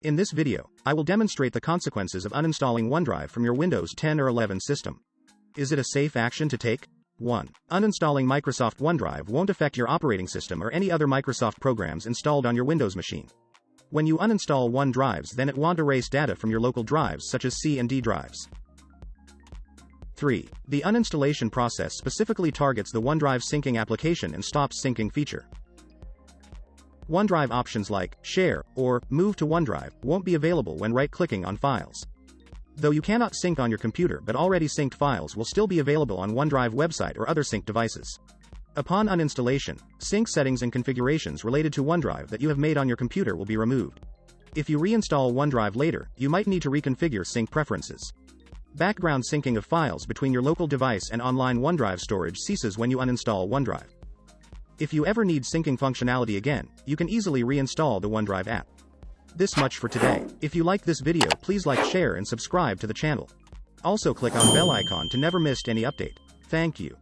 In this video, I will demonstrate the consequences of uninstalling OneDrive from your Windows 10 or 11 system. Is it a safe action to take? 1. Uninstalling Microsoft OneDrive won't affect your operating system or any other Microsoft programs installed on your Windows machine. When you uninstall OneDrive, then it won't erase data from your local drives such as C and D drives. 3. The uninstallation process specifically targets the OneDrive syncing application and stops syncing feature. OneDrive options like Share or Move to OneDrive won't be available when right-clicking on files. Though you cannot sync on your computer, but already synced files will still be available on OneDrive website or other sync devices. Upon uninstallation, sync settings and configurations related to OneDrive that you have made on your computer will be removed. If you reinstall OneDrive later, you might need to reconfigure sync preferences. Background syncing of files between your local device and online OneDrive storage ceases when you uninstall OneDrive. If you ever need syncing functionality again, you can easily reinstall the OneDrive app. This much for today. If you like this video, please like, share and subscribe to the channel. Also click on bell icon to never miss any update. Thank you.